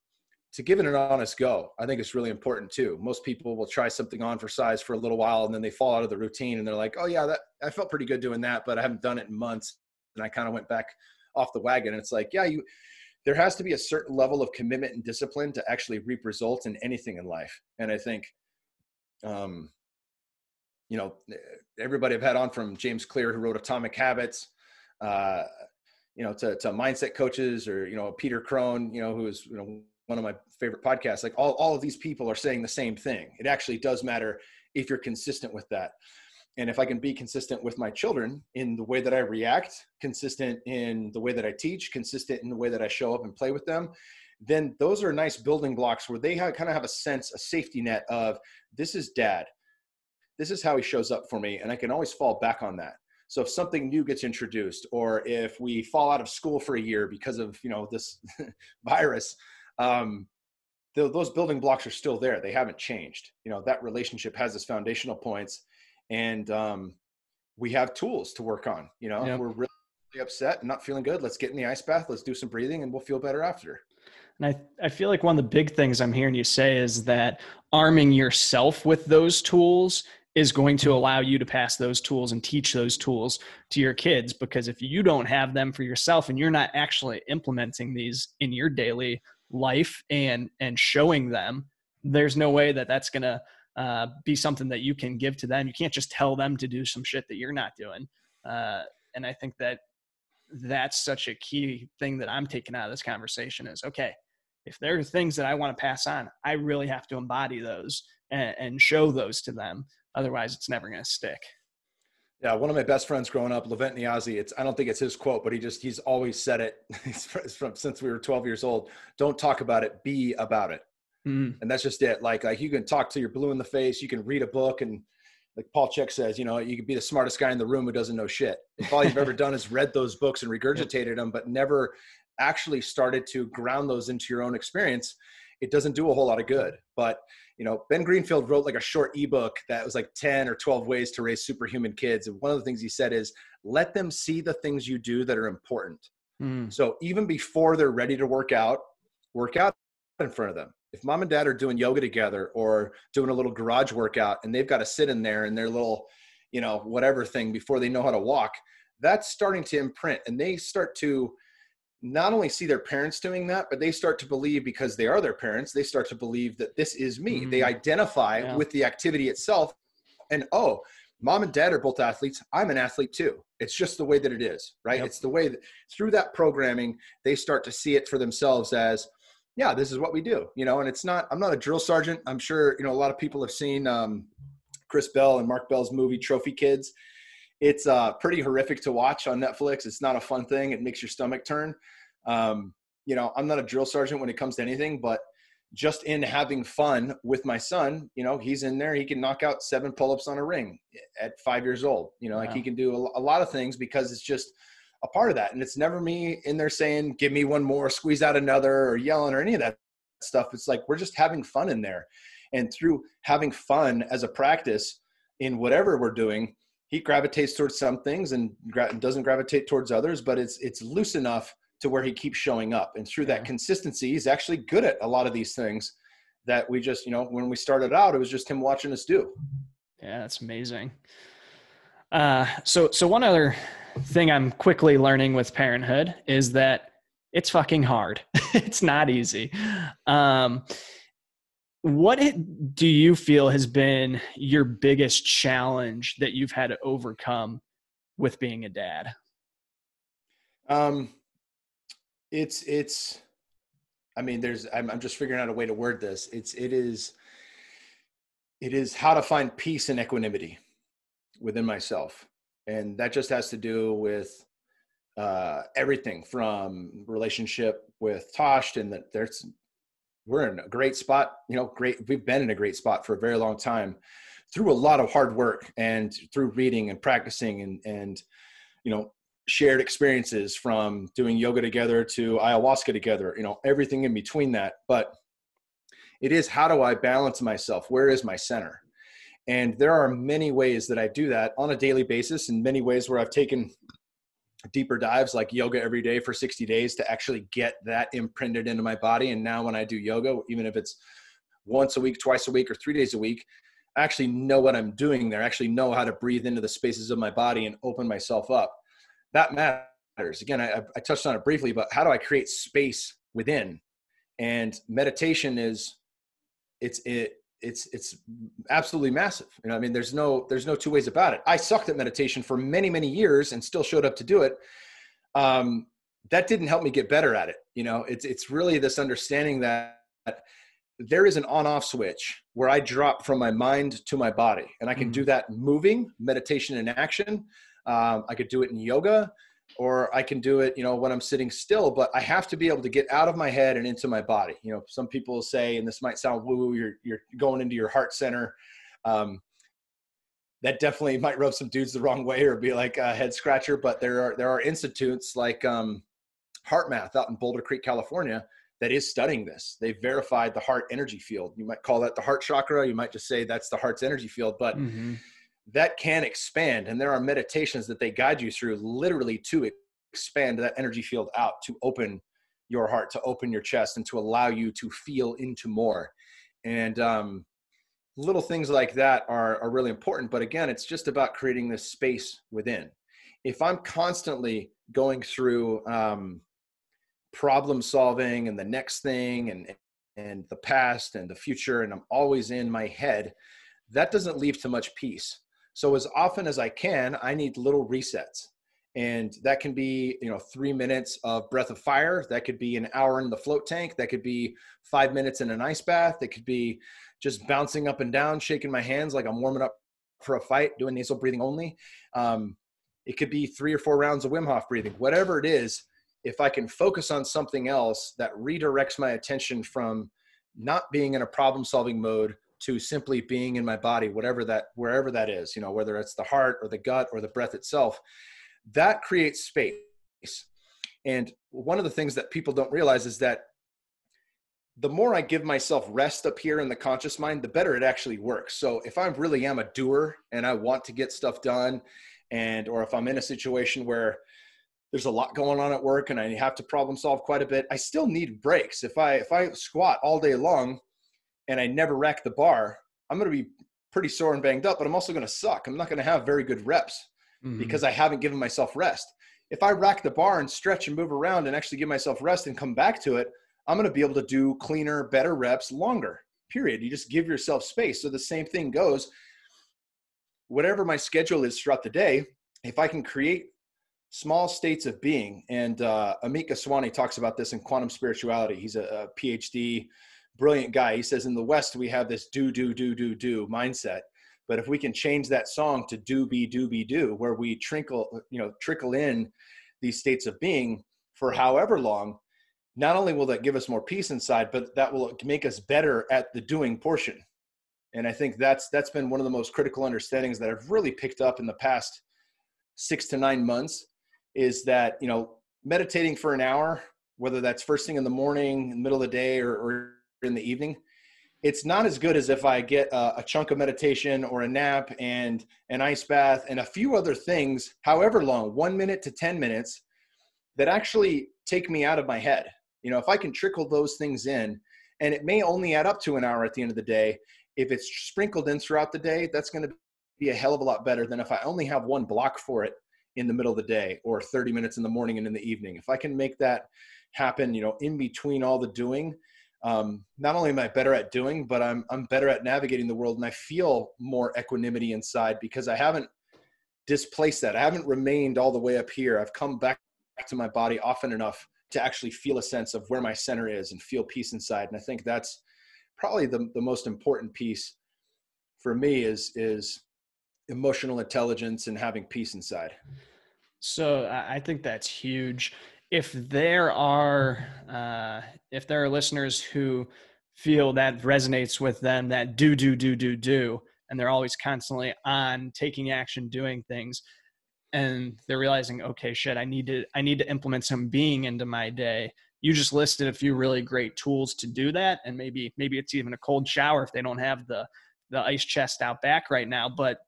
to give it an honest go. I think it's really important too. Most people will try something on for size for a little while and then they fall out of the routine and they're like, oh yeah, I felt pretty good doing that, but I haven't done it in months. And I kind of went back off the wagon. And it's like, yeah, there has to be a certain level of commitment and discipline to actually reap results in anything in life. And I think, everybody I've had on, from James Clear, who wrote Atomic Habits, to mindset coaches, or, Peter Crone, who is, one of my favorite podcasts, like all of these people are saying the same thing. It actually does matter if you're consistent with that. And if I can be consistent with my children in the way that I react, consistent in the way that I teach, consistent in the way that I show up and play with them, then those are nice building blocks where they kind of have a safety net of, this is dad. This is how he shows up for me. And I can always fall back on that. So if something new gets introduced, or if we fall out of school for a year because of, this virus, those building blocks are still there. They haven't changed. That relationship has its foundational points, and we have tools to work on. If we're really upset and not feeling good, let's get in the ice bath, let's do some breathing, and we'll feel better after. And I feel like one of the big things I'm hearing you say is that arming yourself with those tools is going to allow you to pass those tools and teach those tools to your kids. Because if you don't have them for yourself and you're not actually implementing these in your daily life and showing them, there's no way that that's going to be something that you can give to them. You can't just tell them to do some shit that you're not doing. And I think that that's such a key thing that I'm taking out of this conversation is, okay, if there are things that I want to pass on, I really have to embody those and show those to them. Otherwise, it's never going to stick. Yeah, one of my best friends growing up, Levent Niazi, I don't think it's his quote, but he's always said it since we were 12 years old. Don't talk about it, be about it. Mm. And that's just it. Like you can talk till you're blue in the face. You can read a book, and like Paul Chek says, you can be the smartest guy in the room who doesn't know shit. If all you've ever done is read those books and regurgitated them, but never actually started to ground those into your own experience, it doesn't do a whole lot of good. But Ben Greenfield wrote like a short ebook that was like 10 or 12 ways to raise superhuman kids. And one of the things he said is, let them see the things you do that are important. Mm. So even before they're ready to work out in front of them. If mom and dad are doing yoga together or doing a little garage workout and they've got to sit in there in their little, whatever thing before they know how to walk, that's starting to imprint. And they start to not only see their parents doing that, but they start to believe, because they are their parents, they start to believe that this is me. Mm-hmm. They identify with the activity itself. And, oh, mom and dad are both athletes. I'm an athlete too. It's just the way that it is, right? Yep. It's the way that through that programming, they start to see it for themselves as, yeah, this is what we do, and it's not, I'm not a drill sergeant. I'm sure, a lot of people have seen Chris Bell and Mark Bell's movie, Trophy Kids. It's pretty horrific to watch on Netflix. It's not a fun thing. It makes your stomach turn. I'm not a drill sergeant when it comes to anything, but just in having fun with my son, he's in there, he can knock out 7 pull-ups on a ring at 5 years old. Wow. Like he can do a lot of things because it's just a part of that. And it's never me in there saying, give me one more, squeeze out another, or yelling or any of that stuff. It's like, we're just having fun in there. And through having fun as a practice in whatever we're doing, he gravitates towards some things and doesn't gravitate towards others, but it's loose enough to where he keeps showing up. And through that consistency, he's actually good at a lot of these things that we just, when we started out, it was just him watching us do. Yeah, that's amazing. So one other thing I'm quickly learning with parenthood is that it's fucking hard. It's not easy. What do you feel has been your biggest challenge that you've had to overcome with being a dad? I'm just figuring out a way to word this. It is how to find peace and equanimity within myself. And that just has to do with everything from relationship with Tosh, and that we're in a great spot, we've been in a great spot for a very long time through a lot of hard work and through reading and practicing and shared experiences, from doing yoga together to ayahuasca together, everything in between that. But it is, how do I balance myself? Where is my center? And there are many ways that I do that on a daily basis, and many ways where I've taken deeper dives like yoga every day for 60 days to actually get that imprinted into my body. And now when I do yoga, even if it's once a week, twice a week, or 3 days a week, I actually know what I'm doing there. I actually know how to breathe into the spaces of my body and open myself up. That matters. Again, I touched on it briefly, but how do I create space within? And meditation is, it's absolutely massive. You know, I mean, there's no two ways about it. I sucked at meditation for many, many years and still showed up to do it. That didn't help me get better at it. You know, it's really this understanding that there is an on-off switch where I drop from my mind to my body, and I can do that moving, meditation in action. I could do it in yoga, or I can do it, you know, when I'm sitting still, but I have to be able to get out of my head and into my body. You know, some people say, and this might sound woo-woo, you're going into your heart center. That definitely might rub some dudes the wrong way or be like a head scratcher, but there are institutes like HeartMath out in Boulder Creek, California, that is studying this. They verified the heart energy field. You might call that the heart chakra. You might just say that's the heart's energy field, but that can expand. And there are meditations that they guide you through literally to expand that energy field out, to open your heart, to open your chest, and to allow you to feel into more. And little things like that are really important. But again, it's just about creating this space within. If I'm constantly going through problem solving and the next thing and the past and the future, and I'm always in my head, that doesn't leave to much peace. So as often as I can, I need little resets. And that can be, you know, 3 minutes of breath of fire. That could be an hour in the float tank. That could be 5 minutes in an ice bath. It could be just bouncing up and down, shaking my hands like I'm warming up for a fight, doing nasal breathing only. It could be 3 or 4 rounds of Wim Hof breathing. Whatever it is, if I can focus on something else that redirects my attention from not being in a problem-solving mode to simply being in my body, wherever that is, you know, whether it's the heart or the gut or the breath itself, that creates space. And one of the things that people don't realize is that the more I give myself rest up here in the conscious mind, the better it actually works. So if I really am a doer and I want to get stuff done, or if I'm in a situation where there's a lot going on at work and I have to problem solve quite a bit, I still need breaks. If I squat all day long and I never rack the bar, I'm going to be pretty sore and banged up, but I'm also going to suck. I'm not going to have very good reps because I haven't given myself rest. If I rack the bar and stretch and move around and actually give myself rest and come back to it, I'm going to be able to do cleaner, better reps longer, period. You just give yourself space. So the same thing goes, whatever my schedule is throughout the day, if I can create small states of being, and Amit Goswami talks about this in quantum spirituality. He's a PhD, brilliant guy. He says in the West, we have this do mindset. But if we can change that song to do, be, do, where we trickle in these states of being for however long, not only will that give us more peace inside, but that will make us better at the doing portion. And I think that's been one of the most critical understandings that I've really picked up in the past 6 to 9 months, is that, you know, meditating for an hour, whether that's first thing in the morning, in the middle of the day, or in the evening, it's not as good as if I get a chunk of meditation or a nap and an ice bath and a few other things, however long, 1 minute to 10 minutes, that actually take me out of my head. You know, if I can trickle those things in, and it may only add up to an hour at the end of the day, if it's sprinkled in throughout the day, that's going to be a hell of a lot better than if I only have one block for it in the middle of the day, or 30 minutes in the morning and in the evening. If I can make that happen, you know, in between all the doing, not only am I better at doing, but I'm better at navigating the world, and I feel more equanimity inside because I haven't displaced that. I haven't remained all the way up here. I've come back to my body often enough to actually feel a sense of where my center is and feel peace inside. And I think that's probably the most important piece for me is emotional intelligence and having peace inside. So I think that's huge. If there are listeners who feel that resonates with them, that do, and they're always constantly on taking action, doing things, and they're realizing, okay, shit, I need to implement some being into my day. You just listed a few really great tools to do that. And maybe it's even a cold shower if they don't have the the ice chest out back right now, but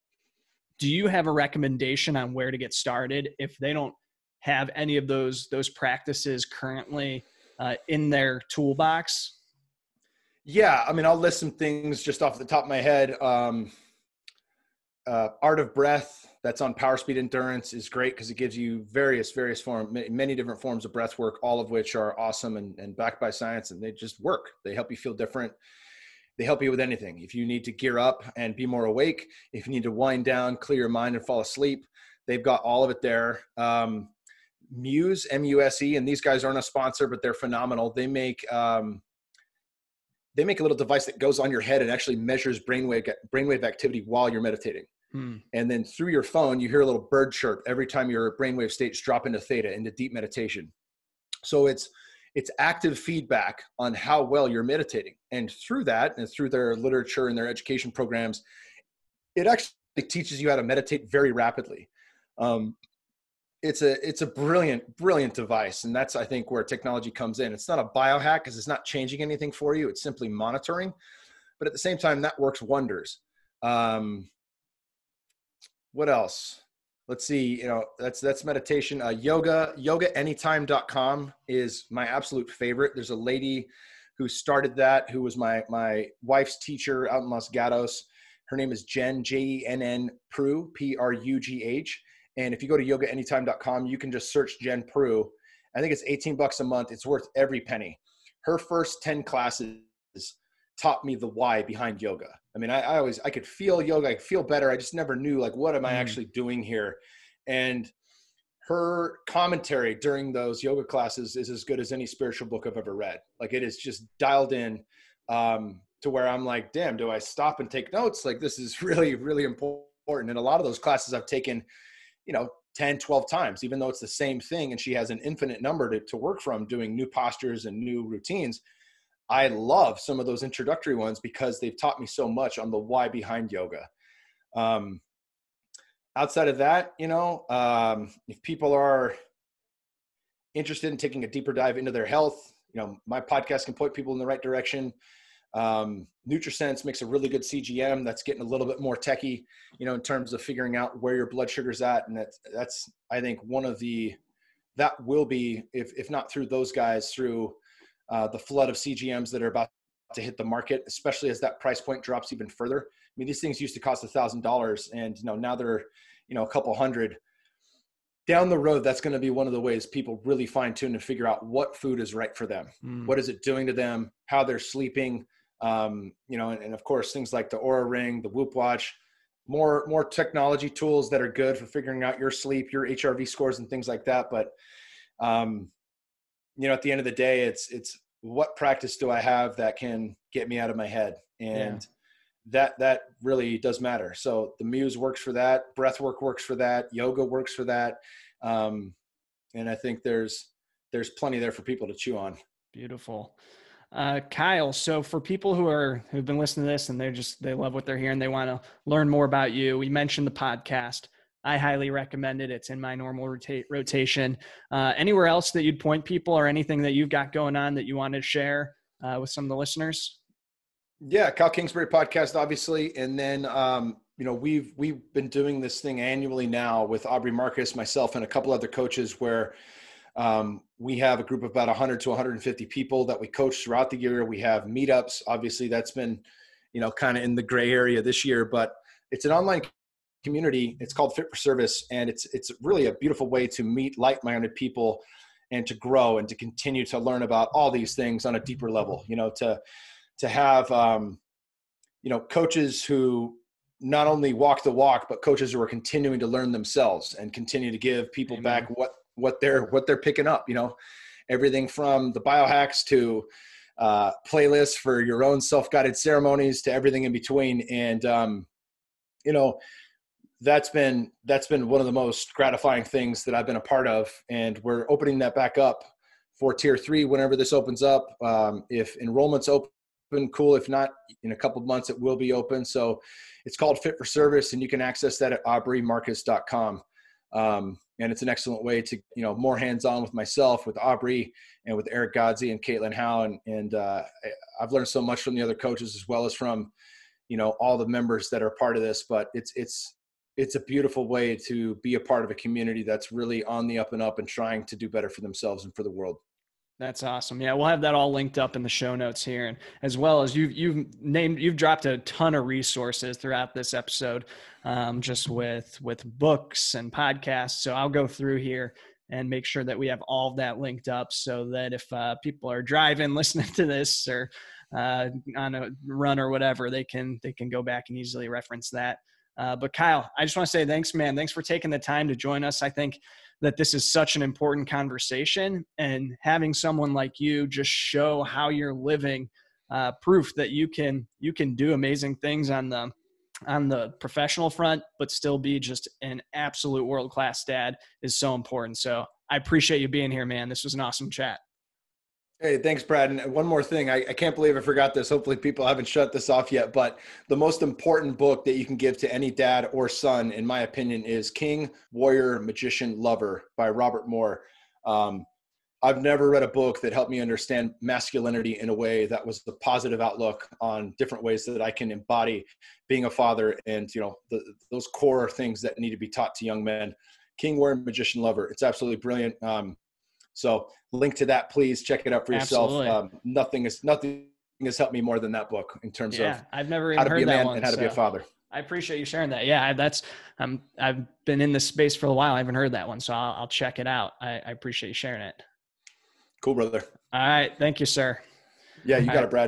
do you have a recommendation on where to get started if they don't have any of those practices currently in their toolbox? Yeah, I mean, I'll list some things just off the top of my head. Art of Breath, that's on Power Speed Endurance, is great because it gives you various forms, many different forms of breath work, all of which are awesome and backed by science, and they just work. They help you feel different. They help you with anything. If you need to gear up and be more awake, if you need to wind down, clear your mind and fall asleep, they've got all of it there. Muse, M-U-S-E, and these guys aren't a sponsor, but they're phenomenal. They make a little device that goes on your head and actually measures brainwave activity while you're meditating. And then through your phone, you hear a little bird chirp every time your brainwave states drop into theta, into deep meditation. So it's active feedback on how well you're meditating. And through that, and through their literature and their education programs, it actually teaches you how to meditate very rapidly. It's a brilliant device. And that's, I think, where technology comes in. It's not a biohack because it's not changing anything for you. It's simply monitoring. But at the same time, that works wonders. What else? Let's see, that's meditation. Yogaanytime.com is my absolute favorite. There's a lady who started that, who was my wife's teacher out in Los Gatos. Her name is Jen, Jenn Prugh, Prugh. And if you go to yogaanytime.com, you can just search Jen Prugh. I think it's $18 a month. It's worth every penny. Her first 10 classes taught me the why behind yoga. I mean, I could feel yoga, I could feel better. I just never knew, like, what am I actually doing here? And her commentary during those yoga classes is as good as any spiritual book I've ever read. Like, it is just dialed in to where I'm like, damn, do I stop and take notes? Like, this is really, really important. And a lot of those classes I've taken, 10, 12 times, even though it's the same thing. And she has an infinite number to work from, doing new postures and new routines. I love some of those introductory ones because they've taught me so much on the why behind yoga. Outside of that, if people are interested in taking a deeper dive into their health, my podcast can point people in the right direction. NutriSense makes a really good CGM that's getting a little bit more techie, in terms of figuring out where your blood sugar's at. And that's I think that will be, if not through those guys, through the flood of CGMs that are about to hit the market, especially as that price point drops even further. I mean, these things used to cost $1,000 and now they're, a couple hundred. Down the road, that's going to be one of the ways people really fine tune and figure out what food is right for them. What is it doing to them, how they're sleeping, and of course, things like the Oura Ring, the Whoop Watch, more technology tools that are good for figuring out your sleep, your HRV scores and things like that. But, at the end of the day, it's what practice do I have that can get me out of my head? And that really does matter. So the Muse works for that. Breath work works for that. Yoga works for that. And I think there's plenty there for people to chew on. Beautiful. Kyle, so for people who've been listening to this and they love what they're hearing, they want to learn more about you. We mentioned the podcast. I highly recommend it. It's in my normal rotation. Anywhere else that you'd point people, or anything that you've got going on that you want to share with some of the listeners? Yeah, Kyle Kingsbury Podcast, obviously. And then, we've been doing this thing annually now with Aubrey Marcus, myself, and a couple other coaches where we have a group of about 100 to 150 people that we coach throughout the year. We have meetups. Obviously, that's been, kind of in the gray area this year, but it's an online community. It's called Fit for Service, and it's really a beautiful way to meet like-minded people and to grow and to continue to learn about all these things on a deeper level. To have coaches who not only walk the walk, but coaches who are continuing to learn themselves and continue to give people back what they're picking up. Everything from the biohacks to playlists for your own self-guided ceremonies to everything in between. And that's been one of the most gratifying things that I've been a part of. And we're opening that back up for tier 3 whenever this opens up. If enrollment's open, cool. If not, in a couple of months, it will be open. So it's called Fit for Service, and you can access that at aubreymarcus.com. And it's an excellent way to, more hands-on with myself, with Aubrey, and with Eric Godsey and Caitlin Howe. And I've learned so much from the other coaches, as well as from, all the members that are part of this, but it's a beautiful way to be a part of a community that's really on the up and up and trying to do better for themselves and for the world. That's awesome. Yeah, we'll have that all linked up in the show notes here, and as well as you've dropped a ton of resources throughout this episode, just with books and podcasts. So I'll go through here and make sure that we have all of that linked up, so that if people are driving, listening to this, or on a run or whatever, they can go back and easily reference that. But Kyle, I just want to say thanks, man. Thanks for taking the time to join us. I think that this is such an important conversation, and having someone like you just show how you're living, proof that you can do amazing things on the professional front, but still be just an absolute world-class dad is so important. So I appreciate you being here, man. This was an awesome chat. Hey, thanks, Brad. And one more thing, I can't believe I forgot this. Hopefully people haven't shut this off yet, but the most important book that you can give to any dad or son, in my opinion, is King, Warrior, Magician, Lover by Robert Moore. I've never read a book that helped me understand masculinity in a way that was the positive outlook on different ways that I can embody being a father and, those core things that need to be taught to young men. King, Warrior, Magician, Lover. It's absolutely brilliant. So link to that, please check it out for yourself. Nothing has helped me more than that book in terms of I've never even how to heard be a man that one, and how to be a father. I appreciate you sharing that. Yeah, I've been in this space for a while. I haven't heard that one, so I'll check it out. I appreciate you sharing it. Cool, brother. All right. Thank you, sir. Yeah, you got it, Brad.